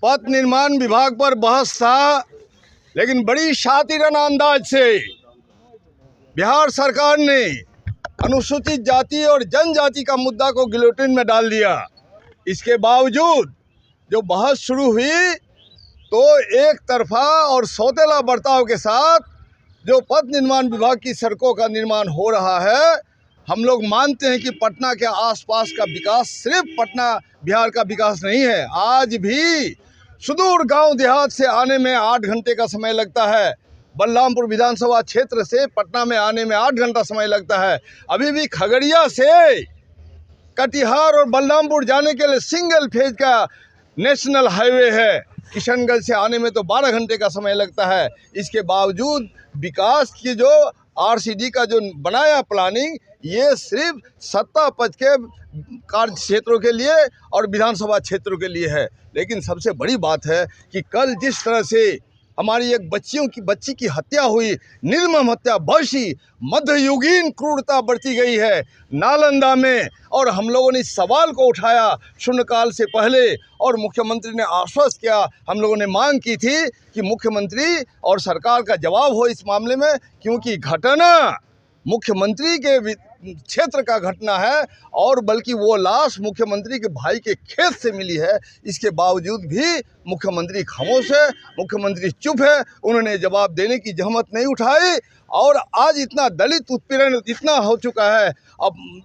पथ निर्माण विभाग पर बहस था, लेकिन बड़ी शातिराना अंदाज से बिहार सरकार ने अनुसूचित जाति और जनजाति का मुद्दा को गिलोटिन में डाल दिया। इसके बावजूद जो बहस शुरू हुई तो एक तरफा और सौतेला बर्ताव के साथ जो पथ निर्माण विभाग की सड़कों का निर्माण हो रहा है, हम लोग मानते हैं कि पटना के आसपास का विकास सिर्फ पटना बिहार का विकास नहीं है। आज भी सुदूर गांव देहात से आने में 8 घंटे का समय लगता है। बलरामपुर विधानसभा क्षेत्र से पटना में आने में 8 घंटा समय लगता है। अभी भी खगड़िया से कटिहार और बलरामपुर जाने के लिए सिंगल फेज का नेशनल हाईवे है। किशनगंज से आने में तो 12 घंटे का समय लगता है। इसके बावजूद विकास की जो आरसीडी का जो बनाया प्लानिंग, ये सिर्फ सत्ता पक्ष के कार्य क्षेत्रों के लिए और विधानसभा क्षेत्रों के लिए है। लेकिन सबसे बड़ी बात है कि कल जिस तरह से हमारी एक बच्ची की हत्या हुई, निर्मम हत्या, बर्शी मध्ययुगीन क्रूरता बरती गई है नालंदा में, और हम लोगों ने इस सवाल को उठाया शून्यकाल से पहले और मुख्यमंत्री ने आश्वस्त किया। हम लोगों ने मांग की थी कि मुख्यमंत्री और सरकार का जवाब हो इस मामले में, क्योंकि घटना मुख्यमंत्री के क्षेत्र का घटना है और बल्कि वो लाश मुख्यमंत्री के भाई के खेत से मिली है। इसके बावजूद भी मुख्यमंत्री खामोश है, मुख्यमंत्री चुप है, उन्होंने जवाब देने की जहमत नहीं उठाई। और आज इतना दलित उत्पीड़न इतना हो चुका है, अब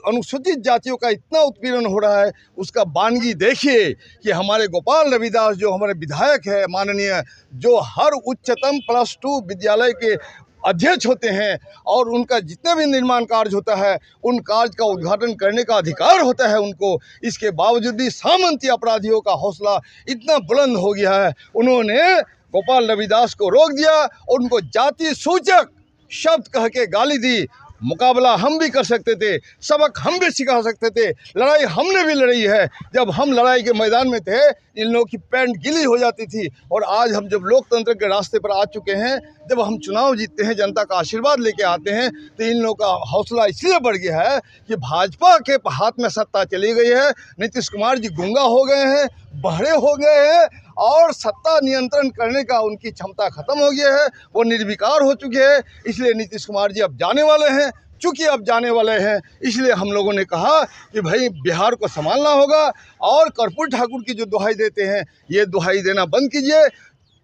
अनुसूचित जातियों का इतना उत्पीड़न हो रहा है, उसका बानगी देखिए कि हमारे गोपाल रविदास जो हमारे विधायक है माननीय, जो हर उच्चतम +2 विद्यालय के अध्यक्ष होते हैं और उनका जितने भी निर्माण कार्य होता है उन कार्य का उद्घाटन करने का अधिकार होता है उनको। इसके बावजूद भी सामंती अपराधियों का हौसला इतना बुलंद हो गया है, उन्होंने गोपाल रविदास को रोक दिया और उनको जाति सूचक शब्द कह के गाली दी। मुकाबला हम भी कर सकते थे, सबक हम भी सिखा सकते थे, लड़ाई हमने भी लड़ी है। जब हम लड़ाई के मैदान में थे इन लोगों की पैंट गीली हो जाती थी, और आज हम जब लोकतंत्र के रास्ते पर आ चुके हैं, जब हम चुनाव जीतते हैं, जनता का आशीर्वाद लेके आते हैं, तो इन लोगों का हौसला इसलिए बढ़ गया है कि भाजपा के हाथ में सत्ता चली गई है। नीतीश कुमार जी गूंगा हो गए हैं, बहरे हो गए हैं और सत्ता नियंत्रण करने का उनकी क्षमता खत्म हो गई है, वो निर्विकार हो चुके हैं। इसलिए नीतीश कुमार जी अब जाने वाले हैं। चूँकि अब जाने वाले हैं, इसलिए हम लोगों ने कहा कि भाई बिहार को संभालना होगा। और कर्पूरी ठाकुर की जो दुहाई देते हैं, ये दुहाई देना बंद कीजिए।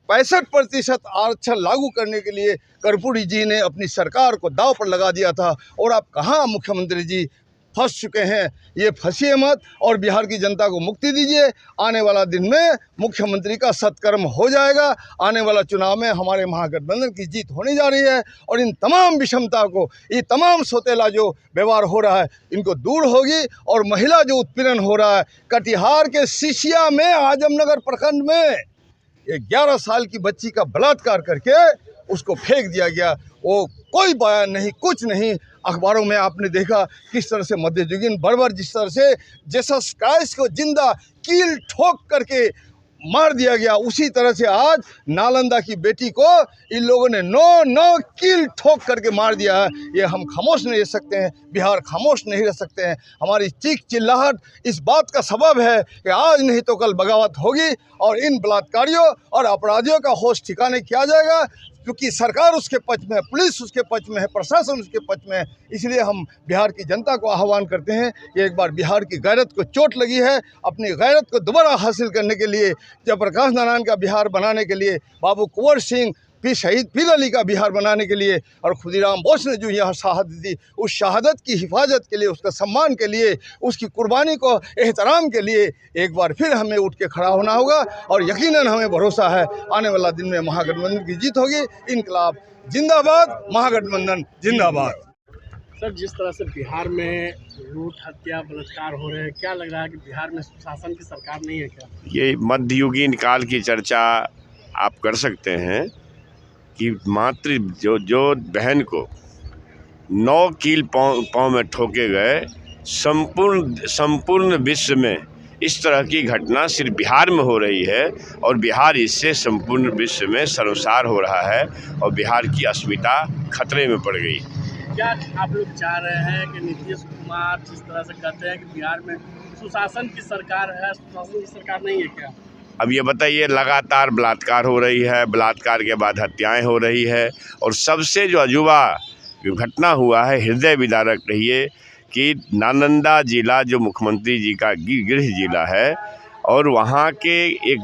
65% आरक्षण लागू करने के लिए कर्पूरी जी ने अपनी सरकार को दांव पर लगा दिया था, और अब कहाँ मुख्यमंत्री जी फंस चुके हैं। ये फंसिए मत और बिहार की जनता को मुक्ति दीजिए। आने वाला दिन में मुख्यमंत्री का सत्कर्म हो जाएगा। आने वाला चुनाव में हमारे महागठबंधन की जीत होने जा रही है, और इन तमाम विषमता को, ये तमाम सोतेला जो व्यवहार हो रहा है, इनको दूर होगी। और महिला जो उत्पीड़न हो रहा है कटिहार के सिसिया में, आजमनगर प्रखंड में 11 साल की बच्ची का बलात्कार करके उसको फेंक दिया गया, वो कोई बयान नहीं, कुछ नहीं। अखबारों में आपने देखा किस तरह से मध्ययुगीन बर्बर, जिस तरह से जीसस क्राइस्ट को जिंदा कील ठोक करके मार दिया गया, उसी तरह से आज नालंदा की बेटी को इन लोगों ने 9 कील ठोक करके मार दिया है। ये हम खामोश नहीं रह सकते हैं, बिहार खामोश नहीं रह सकते हैं। हमारी चीख चिल्लाहट इस बात का सबब है कि आज नहीं तो कल बगावत होगी और इन बलात्कारियों और अपराधियों का होश ठिकाने किया जाएगा, क्योंकि सरकार उसके पक्ष में है, पुलिस उसके पक्ष में है, प्रशासन उसके पक्ष में है। इसलिए हम बिहार की जनता को आह्वान करते हैं कि एक बार बिहार की गैरत को चोट लगी है, अपनी गैरत को दोबारा हासिल करने के लिए, जयप्रकाश नारायण का बिहार बनाने के लिए, बाबू कुंवर सिंह फिर शहीद पीर अली का बिहार बनाने के लिए, और खुदीराम बोस ने जो यहाँ शहादत दी, उस शहादत की हिफाजत के लिए, उसका सम्मान के लिए, उसकी कुर्बानी को एहतराम के लिए एक बार फिर हमें उठ के खड़ा होना होगा। और यकीनन हमें भरोसा है आने वाला दिन में महागठबंधन की जीत होगी। इनकलाब जिंदाबाद, महागठबंधन जिंदाबाद। सर, जिस तरह से बिहार में लूट, हत्या, बलात्कार हो रहे हैं, क्या लग रहा है कि बिहार में सुशासन की सरकार नहीं है क्या? ये मध्ययुगीन काल की चर्चा आप कर सकते हैं कि मात्र जो बहन को 9 कील पाँव में ठोके गए, संपूर्ण विश्व में इस तरह की घटना सिर्फ बिहार में हो रही है, और बिहार इससे संपूर्ण विश्व में शर्मसार हो रहा है, और बिहार की अस्मिता खतरे में पड़ गई। क्या आप लोग चाह रहे हैं कि नीतीश कुमार जिस तरह से कहते हैं कि बिहार में सुशासन की सरकार है, सुशासन की सरकार नहीं है क्या? अब ये बताइए, लगातार बलात्कार हो रही है, बलात्कार के बाद हत्याएं हो रही है, और सबसे जो अजूबा घटना हुआ है, हृदय विदारक रही कि नालंदा जिला जो मुख्यमंत्री जी का गृह जिला है, और वहाँ के एक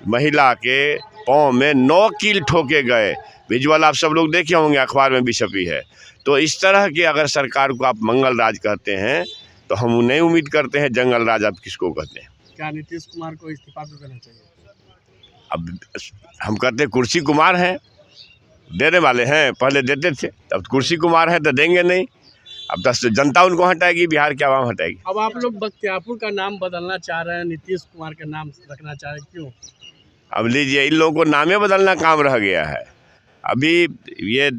महिला के पाँव में 9 कील ठोके गए। विजुअल आप सब लोग देखे होंगे, अखबार में भी छपी है। तो इस तरह के अगर सरकार को आप मंगल राज कहते हैं तो हम नहीं उम्मीद करते हैं जंगल राज आप किसको कहते हैं। क्या नीतीश कुमार को इस्तीफा दे देना चाहिए? अब हम कहते हैं कुर्सी कुमार हैं, देने वाले हैं, पहले देते थे, अब कुर्सी कुमार हैं तो देंगे नहीं। अब तो जनता उनको हटाएगी, बिहार की आवाम हटाएगी। अब आप लोग बख्तियारपुर का नाम बदलना चाह रहे हैं, नीतीश कुमार का नाम रखना चाह रहे हैं, क्यों? अब लीजिए, इन लोगों को नामे बदलना काम रह गया है। अभी ये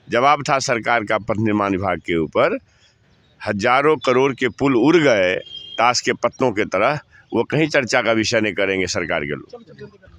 जवाब था सरकार का पथ निर्माण विभाग के ऊपर, हजारों करोड़ के पुल उड़ गए ताश के पत्तों के तरह, वो कहीं चर्चा का विषय नहीं करेंगे सरकार के लोग।